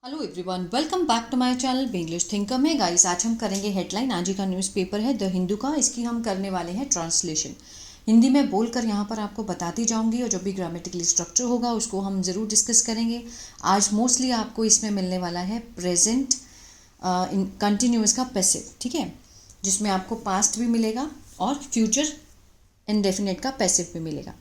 Hello everyone, welcome back to my channel English thinker में। Guys, आज हम करेंगे हेडलाइन। आज ही का न्यूज़पेपर है द हिंदू का, इसकी हम करने वाले हैं ट्रांसलेशन। हिंदी में बोलकर यहाँ पर आपको बताती जाऊंगी और जो भी ग्रामेटिकली स्ट्रक्चर होगा उसको हम ज़रूर डिस्कस करेंगे। आज मोस्टली आपको इसमें मिलने वाला है प्रेजेंट कंटिन्यूअस का पैसिव, ठीक है, जिसमें आपको पास्ट भी मिलेगा और फ्यूचर इंडेफिनिट का पैसिव भी मिलेगा,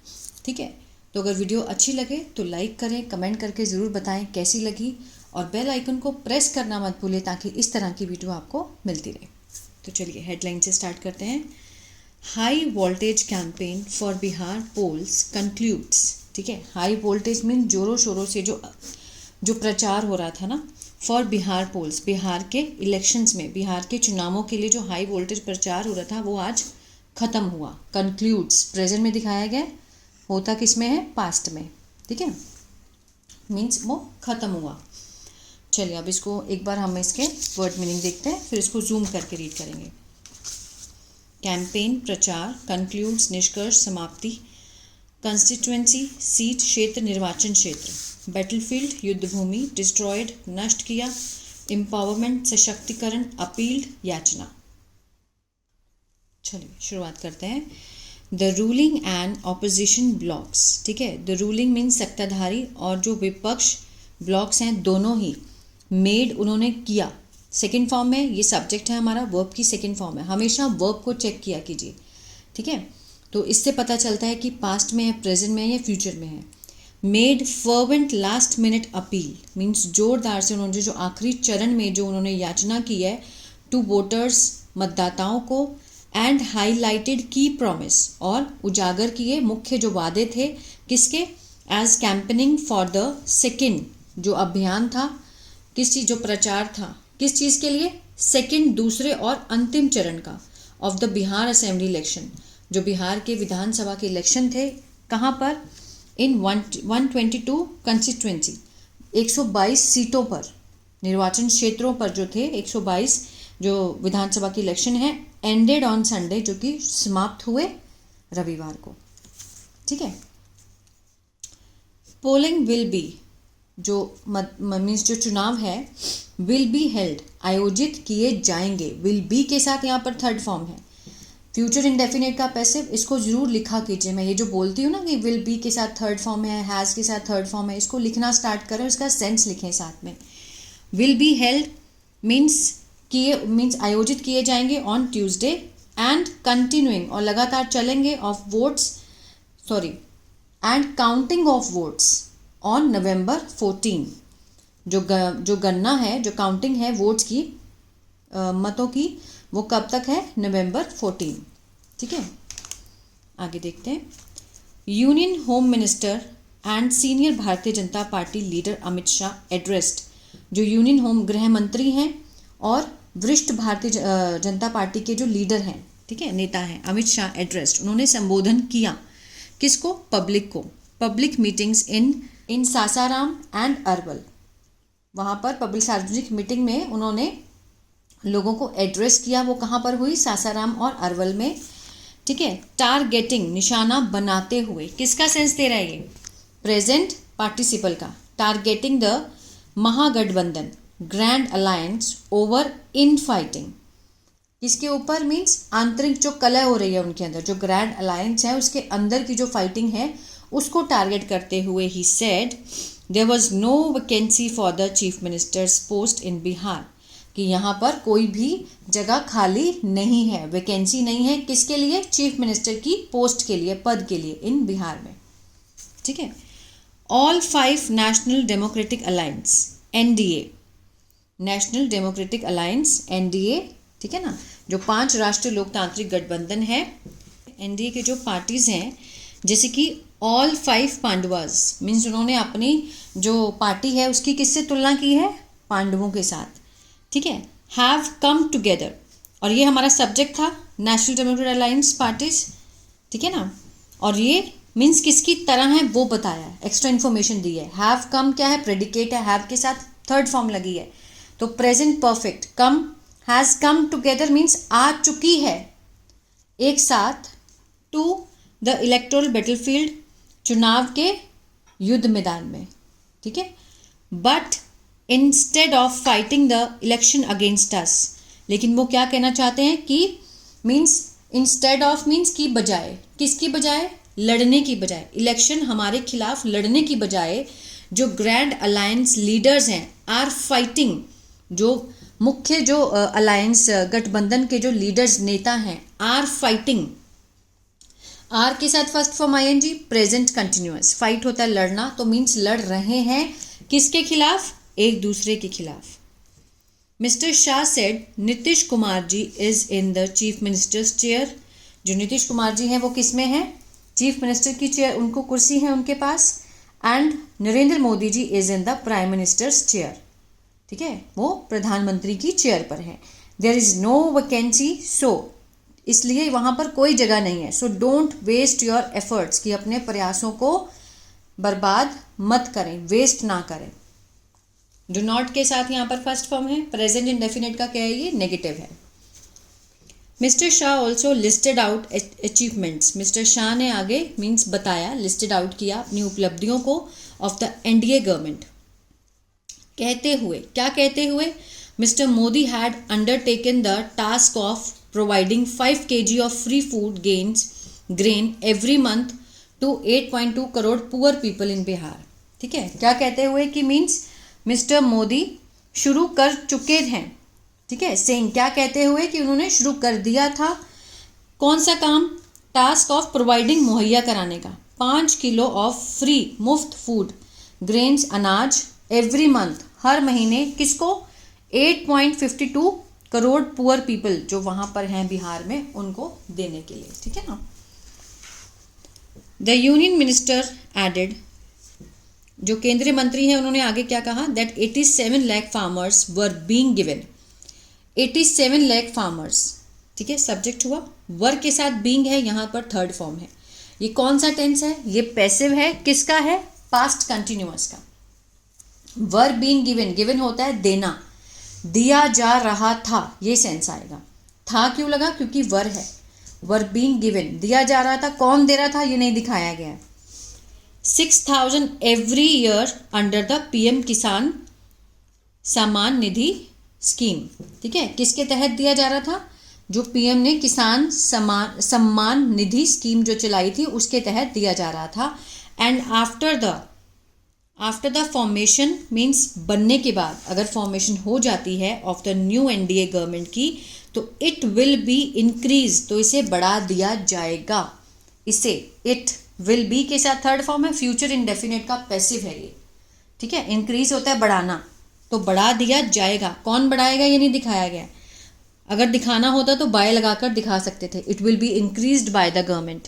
ठीक है। तो अगर वीडियो अच्छी लगे तो लाइक करें, कमेंट करके ज़रूर बताएं कैसी लगी और बेल आइकन को प्रेस करना मत भूलें ताकि इस तरह की वीडियो आपको मिलती रहे। तो चलिए हेडलाइन से स्टार्ट करते हैं। High voltage campaign for Bihar polls concludes, ठीक है। हाई वोल्टेज मीन जोरों शोरों से जो प्रचार हो रहा था ना, फॉर बिहार पोल्स, बिहार के इलेक्शंस में, बिहार के चुनावों के लिए जो हाई वोल्टेज प्रचार हो रहा था वो आज ख़त्म हुआ। कंक्लूड्स प्रेजेंट में दिखाया गया, होता किस में है, पास्ट में, ठीक है, मीन्स वो ख़त्म हुआ। चलिए अब इसको एक बार हम इसके वर्ड मीनिंग देखते हैं, फिर इसको जूम करके रीड करेंगे। कैंपेन प्रचार, कंक्लूड्स निष्कर्ष समाप्ति, कंस्टिट्यूएंसी सीट क्षेत्र निर्वाचन क्षेत्र, बैटलफील्ड युद्धभूमि, डिस्ट्रॉयड नष्ट किया, एम्पावरमेंट सशक्तिकरण, अपील्ड याचना। चलिए शुरुआत करते हैं। The ruling and opposition blocks, ठीक है। द रूलिंग मीन्स सत्ताधारी और जो विपक्ष ब्लॉक्स हैं दोनों ही मेड, उन्होंने किया, सेकंड फॉर्म में, ये सब्जेक्ट है हमारा, वर्ब की सेकंड फॉर्म है, हमेशा वर्ब को चेक किया कीजिए, ठीक है। तो इससे पता चलता है कि पास्ट में है, प्रेजेंट में है या फ्यूचर में है। Made fervent last minute appeal means जोरदार से उन्होंने जो आखिरी चरण में जो उन्होंने याचना की है टू वोटर्स, मतदाताओं को, एंड हाईलाइटेड की प्रॉमिस और उजागर किए मुख्य जो वादे थे, किसके, as campaigning for the second, जो अभियान था, किस चीज़, जो प्रचार था, किस चीज़ के लिए, सेकंड, दूसरे और अंतिम चरण का, of the Bihar assembly election, जो बिहार के विधानसभा के इलेक्शन थे, कहाँ पर, इन 122 कंस्टिट्यूएंसी, 122 सीटों पर, निर्वाचन क्षेत्रों पर जो थे 122 जो विधानसभा की इलेक्शन है, एंडेड ऑन संडे, जो कि समाप्त हुए रविवार को, ठीक है। पोलिंग विल बी, जो मीन्स जो चुनाव है, विल बी हेल्ड, आयोजित किए जाएंगे, विल बी के साथ यहाँ पर थर्ड फॉर्म है, फ्यूचर इंडेफिनिट का पैसिव, इसको जरूर लिखा कीजिए। मैं ये जो बोलती हूँ ना कि विल बी के साथ थर्ड फॉर्म है, हैज़ के साथ थर्ड फॉर्म है, इसको लिखना स्टार्ट करें, इसका सेंस लिखें साथ में। विल बी हेल्ड मीन्स आयोजित किए जाएंगे ऑन ट्यूसडे, एंड कंटिन्यूइंग और लगातार चलेंगे, of votes and counting of votes on November 14, जो गणना है, जो काउंटिंग है वोट्स की, मतों की, वो कब तक है, नवंबर 14, ठीक है। आगे देखते हैं। Union home minister and senior Bharatiya Janata party leader Amit Shah addressed, जो यूनियन होम गृह मंत्री हैं और वरिष्ठ भारतीय जनता पार्टी के जो लीडर हैं, ठीक है, नेता हैं, अमित शाह एड्रेस्ड, उन्होंने संबोधन किया, किसको, पब्लिक को, public meetings in Sasaram and Arwal, वहाँ पर पब्लिक सार्वजनिक मीटिंग में उन्होंने लोगों को एड्रेस किया, वो कहाँ पर हुई, सासाराम और अरवल में, ठीक है। टारगेटिंग निशाना बनाते हुए, किसका सेंस दे रहा है ये, प्रेजेंट पार्टिसिपल का, targeting the Mahagathbandhan grand alliance over in fighting, किसके ऊपर, मीन्स आंतरिक जो कलह हो रही है उनके अंदर, जो ग्रैंड अलायंस है उसके अंदर की जो फाइटिंग है उसको टारगेट करते हुए ही said there was no vacancy for the chief minister's post in Bihar, कि यहाँ पर कोई भी जगह खाली नहीं है, वैकेंसी नहीं है, किसके लिए, चीफ मिनिस्टर की पोस्ट के लिए, पद के लिए, इन बिहार में, ठीक है। All 5 national democratic alliance NDA, national democratic alliance NDA, ठीक है ना, जो 5 राष्ट्रीय लोकतांत्रिक गठबंधन है, एनडीए के जो पार्टीज हैं, जैसे कि ऑल 5 पांडवास मीन्स उन्होंने अपनी जो पार्टी है उसकी किससे तुलना की है, पांडवों के साथ, ठीक है। हैव कम टुगेदर, और ये हमारा सब्जेक्ट था, नेशनल डेमोक्रेटिक अलायंस पार्टीज, ठीक है ना, और ये मीन्स किसकी तरह है वो बताया है, एक्स्ट्रा इन्फॉर्मेशन दी है। हैव कम क्या है, प्रेडिकेट है, हैव के साथ थर्ड फॉर्म लगी है, तो present perfect, come, has come together means आ चुकी है एक साथ, टू द इलेक्टोरल बैटलफील्ड, चुनाव के युद्ध मैदान में, ठीक है। But instead of fighting the election against us. लेकिन वो क्या कहना चाहते हैं कि मीन्स इंस्टेड ऑफ मीन्स की बजाय, किसकी बजाय, लड़ने की बजाय, इलेक्शन हमारे खिलाफ लड़ने की बजाय जो ग्रैंड अलायंस लीडर्स हैं आर फाइटिंग, जो मुख्य जो अलायंस गठबंधन के जो लीडर्स नेता हैं आर फाइटिंग। आर के साथ first form ING, present continuous, fight होता है लड़ना, तो मीन्स लड़ रहे हैं किसके खिलाफ, एक दूसरे के खिलाफ। Mister Shah said Nitish Kumar ji is in the chief minister's chair. जो नीतीश कुमार जी हैं वो किस में हैं, चीफ मिनिस्टर की चेयर, उनको कुर्सी है उनके पास। And Narendra Modi ji is in the prime minister's chair, ठीक है, वो प्रधानमंत्री की चेयर पर है। There is no vacancy, so इसलिए वहाँ पर कोई जगह नहीं है। So don't waste your efforts, कि अपने प्रयासों को बर्बाद मत करें, वेस्ट ना करें। डू नॉट के साथ यहाँ पर फर्स्ट फॉर्म है, प्रेजेंट इंडेफिनिट का क्या है, ये नेगेटिव है। Mister Shah also listed out achievements. Mister Shah ने आगे मीन्स बताया, लिस्टेड आउट किया अपनी उपलब्धियों को ऑफ द एनडीए गवर्नमेंट। कहते हुए, क्या कहते हुए, mister Modi had undertaken the task of providing 5 kg of free food grain every month to 8.2 crore poor people in Bihar. ठीक है, क्या कहते हुए कि मीन्स मिस्टर मोदी शुरू कर चुके हैं, ठीक है, सेइंग, क्या कहते हुए कि उन्होंने शुरू कर दिया था, कौन सा काम, टास्क ऑफ प्रोवाइडिंग, मुहैया कराने का 5 किलो ऑफ फ्री मुफ्त फूड ग्रेन्स, अनाज, एवरी मंथ, हर महीने, किसको, 8.52 करोड़ पुअर पीपल जो वहां पर हैं बिहार में, उनको देने के लिए। ठीक है ना। द यूनियन मिनिस्टर एडेड, जो केंद्रीय मंत्री हैं उन्होंने आगे क्या कहा, that 87 lakh farmers were being given, 87 lakh farmers, ठीक है, सब्जेक्ट हुआ, वर के साथ बीइंग है, यहाँ पर थर्ड फॉर्म है। ये कौन सा टेंस है, ये पैसिव है, किसका है, पास्ट कंटिन्यूअस का। वर बीइंग गिवन, गिवन होता है देना, दिया जा रहा था, ये सेंस आएगा। था क्यों लगा, क्योंकि वर है, वर बीइंग गिवन, दिया जा रहा था, कौन दे रहा था ये नहीं दिखाया गया। 6,000 every year under the PM किसान सम्मान निधि स्कीम। ठीक है, किसके तहत दिया जा रहा था, जो पीएम ने किसान सम्मान निधि स्कीम जो चलाई थी उसके तहत दिया जा रहा था। And after the formation means बनने के बाद, अगर फॉर्मेशन हो जाती है of the new NDA government की, तो इट विल बी इंक्रीज, तो इसे बढ़ा दिया जाएगा। इसे इट विल बी के साथ थर्ड फॉर्म है, फ्यूचर इंडेफिनिट का पैसिव है ये। ठीक है, इंक्रीज होता है बढ़ाना, तो बढ़ा दिया जाएगा, कौन बढ़ाएगा ये नहीं दिखाया गया। अगर दिखाना होता तो बाय लगाकर दिखा सकते थे, it will be increased by the government.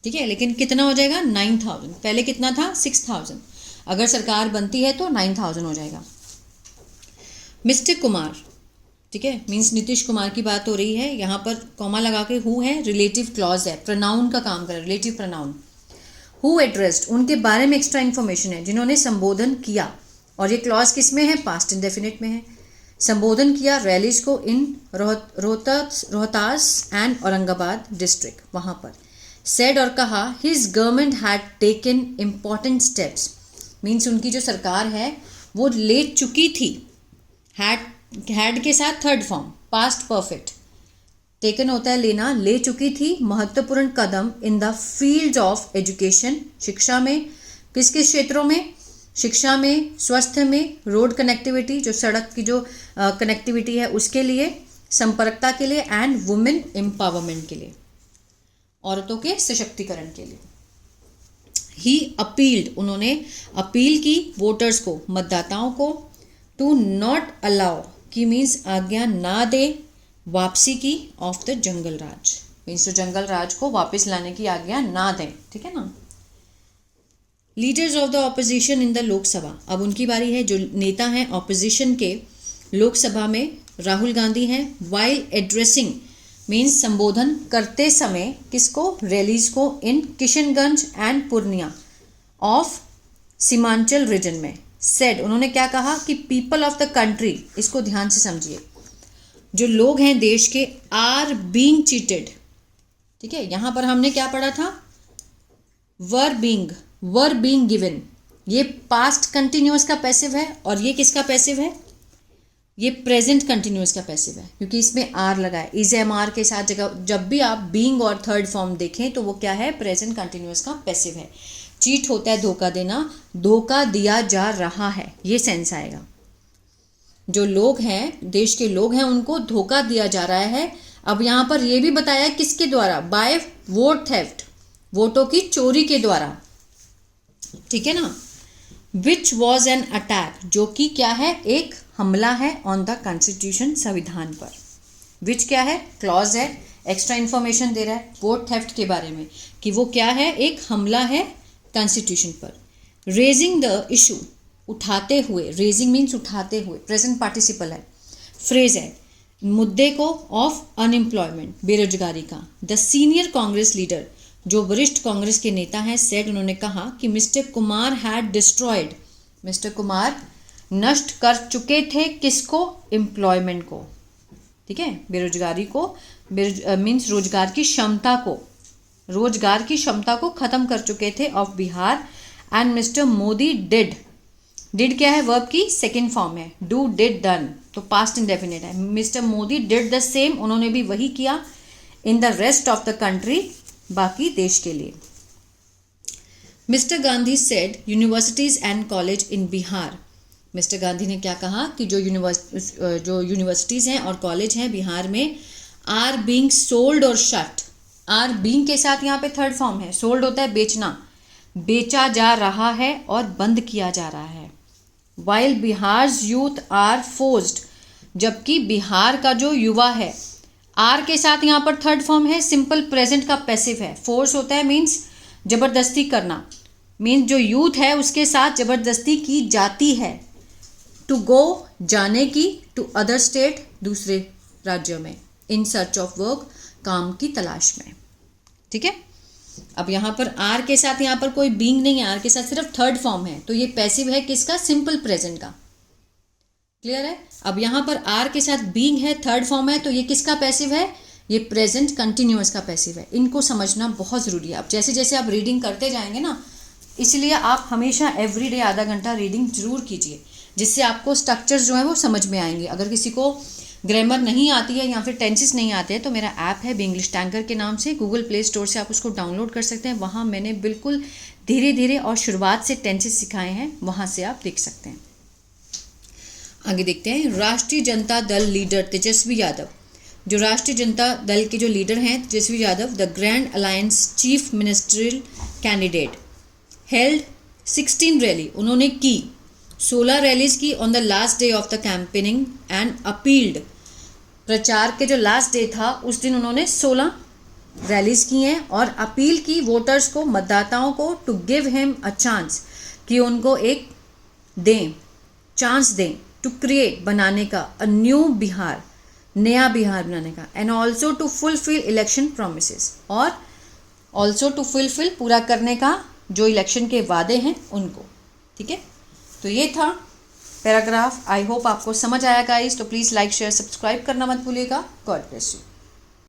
ठीक है, लेकिन कितना हो जाएगा, 9,000, पहले कितना था, 6,000, अगर सरकार बनती है तो 9,000 हो जाएगा। मिस्टर कुमार, ठीक है, मीन्स नीतीश कुमार की बात हो रही है, यहाँ पर कॉमा लगा के हु है, रिलेटिव क्लॉज है, प्रोनाउन का काम करे, रिलेटिव प्रोनाउन। हु एड्रेस्ड, उनके बारे में एक्स्ट्रा इन्फॉर्मेशन है, जिन्होंने संबोधन किया, और ये क्लॉज किस में है, पास्ट इंडेफिनिट में है। संबोधन किया रैलीज को इन रोहतास एंड औरंगाबाद डिस्ट्रिक्ट, वहाँ पर। सेड, और कहा, his government had taken important steps, means उनकी जो सरकार है वो ले चुकी थी, हैड के साथ third form, past perfect, taken होता है लेना, ले चुकी थी महत्वपूर्ण कदम in the field of education, शिक्षा में, किस किस क्षेत्रों में, शिक्षा में, स्वास्थ्य में, रोड कनेक्टिविटी, जो सड़क की जो कनेक्टिविटी है उसके लिए, संपर्कता के लिए, एंड वुमेन एम्पावरमेंट के लिए, औरतों के सशक्तिकरण के लिए। ही अपील्ड, उन्होंने अपील की वोटर्स को, मतदाताओं को, टू नॉट अलाउ, की मीन्स आज्ञा ना दे, वापसी की, of the jungle Raj, means तो जंगल राज को वापस लाने की आज्ञा ना दें। ठीक है ना। Leaders of the opposition in the Lok Sabha, अब उनकी बारी है, जो नेता हैं ऑपोजिशन के लोकसभा में, राहुल गांधी हैं। वाइल एड्रेसिंग मीन्स संबोधन करते समय, किसको, रैलीज को, in Kishanganj and Purnia of Seemanchal region में। सेड, उन्होंने क्या कहा कि पीपल ऑफ द कंट्री, इसको ध्यान से समझिए, जो लोग हैं देश के, आर बीइंग चीटेड। ठीक है, यहां पर हमने क्या पढ़ा था, वर बीइंग गिवन, ये पास्ट कंटिन्यूअस का पैसिव है और ये किसका पैसिव है, ये प्रेजेंट कंटिन्यूअस का पैसिव है, क्योंकि इसमें आर लगा है। इज एम आर के साथ जगह जब भी आप बीइंग और थर्ड फॉर्म देखें तो वो क्या है, प्रेजेंट कंटिन्यूअस का पैसिव है। चीट होता है धोखा देना, धोखा दिया जा रहा है, ये सेंस आएगा। जो लोग हैं, देश के लोग हैं, उनको धोखा दिया जा रहा है। अब यहाँ पर ये भी बताया किसके द्वारा, बाय वोट थेफ्ट, वोटों की चोरी के द्वारा, ठीक है ना। विच वॉज एन अटैक, जो कि क्या है, एक हमला है ऑन द कॉन्स्टिट्यूशन, संविधान पर। विच क्या है, क्लॉज है, एक्स्ट्रा इन्फॉर्मेशन दे रहा है वोट थेफ्ट के बारे में कि वो क्या है, एक हमला है कॉन्स्टिट्यूशन पर। रेजिंग द इशू, उठाते हुए, रेजिंग मीन्स उठाते हुए, प्रेजेंट पार्टिसिपल है, फ्रेज है, मुद्दे को ऑफ अनएम्प्लॉयमेंट, बेरोजगारी का। द सीनियर कांग्रेस लीडर, जो वरिष्ठ कांग्रेस के नेता हैं, सेड, उन्होंने कहा कि mister Kumar had destroyed, mister Kumar नष्ट कर चुके थे किसको, एम्प्लॉयमेंट को, ठीक है, बेरोजगारी को, मीन्स रोजगार की क्षमता को, रोजगार की क्षमता को खत्म कर चुके थे of Bihar. And mister Modi did, did क्या है, वर्ब की सेकेंड फॉर्म है, डू डिड डन, तो पास्ट इंडेफिनिट है। Mister Modi did the same, उन्होंने भी वही किया in the rest of the country, बाकी देश के लिए। Mister Gandhi said universities and college in Bihar, mister Gandhi ने क्या कहा कि जो यूनिवर्सिटीज़ हैं और कॉलेज हैं बिहार में, आर बीइंग सोल्ड और शट, आर बीइंग के साथ यहाँ पे थर्ड फॉर्म है, सोल्ड होता है बेचना, बेचा जा रहा है और बंद किया जा रहा है। While Bihar's youth are forced, जबकि बिहार का जो युवा है, आर के साथ यहाँ पर थर्ड फॉर्म है, सिंपल प्रेजेंट का पैसिव है। फोर्स होता है मीन्स जबरदस्ती करना, मीन्स जो यूथ है उसके साथ जबरदस्ती की जाती है। टू गो, जाने की, टू अदर स्टेट, दूसरे राज्यों में, इन सर्च ऑफ वर्क, काम की तलाश में, ठीक है। अब यहाँ पर आर के साथ यहाँ पर कोई बीइंग नहीं है, आर के साथ सिर्फ थर्ड फॉर्म है, तो ये पैसिव है किसका, सिंपल प्रेजेंट का, क्लियर है। अब यहाँ पर आर के साथ बीइंग है, थर्ड फॉर्म है, तो ये किसका पैसिव है, ये प्रेजेंट कंटिन्यूअस का पैसिव है। इनको समझना बहुत ज़रूरी है। अब जैसे जैसे आप रीडिंग करते जाएंगे ना, इसलिए आप हमेशा एवरीडे आधा घंटा रीडिंग जरूर कीजिए, जिससे आपको स्ट्रक्चर्स जो है वो समझ में आएंगे। अगर किसी को ग्रामर नहीं आती है या फिर टेंसेस नहीं आते हैं तो मेरा ऐप है इंग्लिश टैंकर के नाम से, गूगल प्ले स्टोर से आप उसको डाउनलोड कर सकते हैं। वहाँ मैंने बिल्कुल धीरे धीरे और शुरुआत से टेंसेस सिखाए हैं, वहाँ से आप देख सकते हैं। आगे देखते हैं, राष्ट्रीय जनता दल लीडर तेजस्वी यादव, जो राष्ट्रीय जनता दल के जो लीडर हैं Tejashwi Yadav, the grand alliance chief ministerial candidate, held 16 rally, उन्होंने की 16 रैलीज की on the last day of the campaigning and appealed, प्रचार के जो लास्ट डे था उस दिन उन्होंने 16 रैलीज की हैं और अपील की वोटर्स को, मतदाताओं को, to give him a chance, कि उनको एक दें, चांस दें, टू क्रिएट, बनाने का, अ न्यू बिहार, नया बिहार बनाने का, and also to fulfil election promises, और ऑल्सो टू फुलफिल, पूरा करने का जो इलेक्शन के वादे हैं उनको, ठीक है। तो ये था पैराग्राफ। आई होप आपको समझ आया गाइस, तो प्लीज़ लाइक शेयर सब्सक्राइब करना मत भूलिएगा। God bless you.